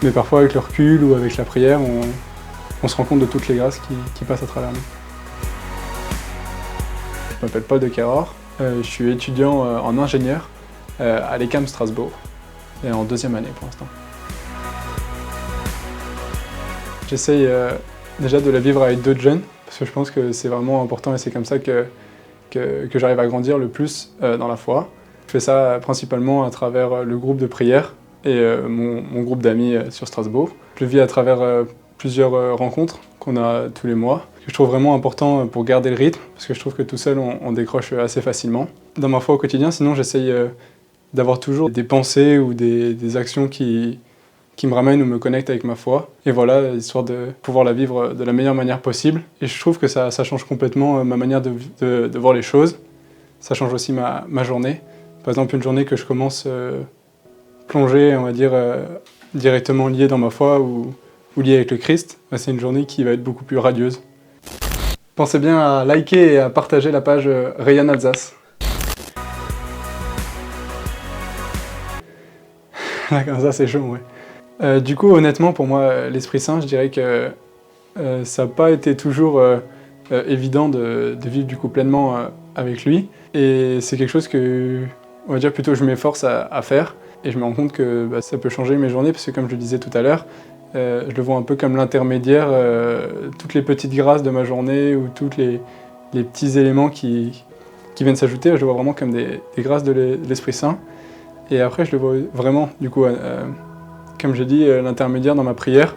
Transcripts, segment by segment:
Mais parfois avec le recul ou avec la prière, on se rend compte de toutes les grâces qui passent à travers nous. Je m'appelle Paul de Keror, je suis étudiant en ingénieur à l'ECAM Strasbourg, et en 2e année pour l'instant. J'essaye déjà de la vivre avec d'autres jeunes, parce que je pense que c'est vraiment important et c'est comme ça que j'arrive à grandir le plus dans la foi. Je fais ça principalement à travers le groupe de prière et mon groupe d'amis sur Strasbourg. Je le vis à travers plusieurs rencontres qu'on a tous les mois, que je trouve vraiment important pour garder le rythme, parce que je trouve que tout seul on décroche assez facilement. Dans ma foi au quotidien, sinon j'essaye d'avoir toujours des pensées ou des actions qui me ramènent ou me connectent avec ma foi. Et voilà, histoire de pouvoir la vivre de la meilleure manière possible. Et je trouve que ça change complètement ma manière de voir les choses. Ça change aussi ma journée. Par exemple, une journée que je commence plongée, on va dire, directement liée dans ma foi ou liée avec le Christ, c'est une journée qui va être beaucoup plus radieuse. Pensez bien à liker et à partager la page Rayon Alsace. Là, comme ça, c'est chaud, ouais. Du coup, honnêtement, pour moi, l'Esprit Saint, je dirais que ça n'a pas été toujours évident de vivre du coup pleinement avec lui. Et c'est quelque chose que, on va dire, plutôt je m'efforce à faire. Et je me rends compte que ça peut changer mes journées, parce que comme je le disais tout à l'heure, je le vois un peu comme l'intermédiaire, toutes les petites grâces de ma journée ou tous les petits éléments qui viennent s'ajouter, je le vois vraiment comme des grâces de l'Esprit Saint. Et après, je le vois vraiment, du coup, comme j'ai dit, l'intermédiaire dans ma prière.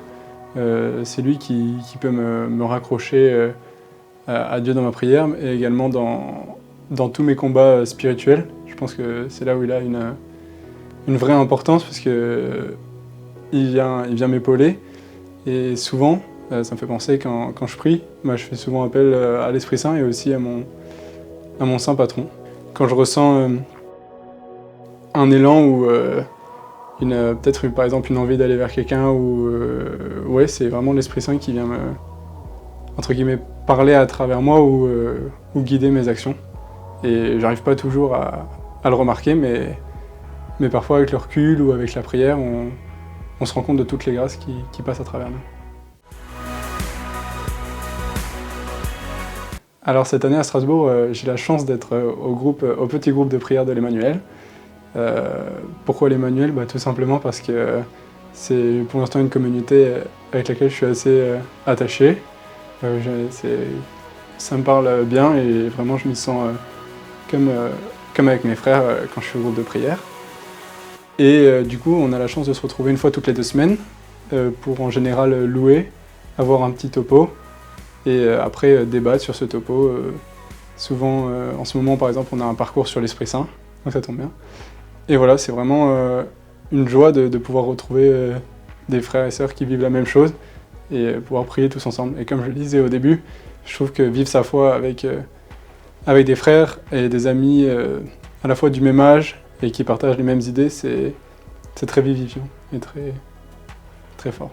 C'est lui qui peut me raccrocher à Dieu dans ma prière, et également dans tous mes combats spirituels. Je pense que c'est là où il a une vraie importance, parce que il vient m'épauler. Et souvent, ça me fait penser quand je prie, je fais souvent appel à l'Esprit Saint et aussi à mon Saint Patron. Quand je ressens un élan ou peut-être par exemple une envie d'aller vers quelqu'un, ouais, c'est vraiment l'Esprit Saint qui vient entre guillemets, parler à travers moi ou guider mes actions. Et j'arrive pas toujours à le remarquer, mais parfois avec le recul ou avec la prière, on se rend compte de toutes les grâces qui passent à travers nous. Alors cette année à Strasbourg, j'ai la chance d'être au petit groupe de prière de l'Emmanuel. Pourquoi l'Emmanuel ? Tout simplement parce que c'est pour l'instant une communauté avec laquelle je suis assez attaché. Ça me parle bien et vraiment je m'y sens comme avec mes frères quand je suis au groupe de prière. Et du coup, on a la chance de se retrouver une fois toutes les 2 semaines pour en général louer, avoir un petit topo et après débattre sur ce topo. Souvent, en ce moment par exemple, on a un parcours sur l'Esprit Saint, donc ça tombe bien. Et voilà, c'est vraiment une joie de pouvoir retrouver des frères et sœurs qui vivent la même chose et pouvoir prier tous ensemble. Et comme je le disais au début, je trouve que vivre sa foi avec des frères et des amis à la fois du même âge et qui partagent les mêmes idées, c'est très vivifiant et très fort.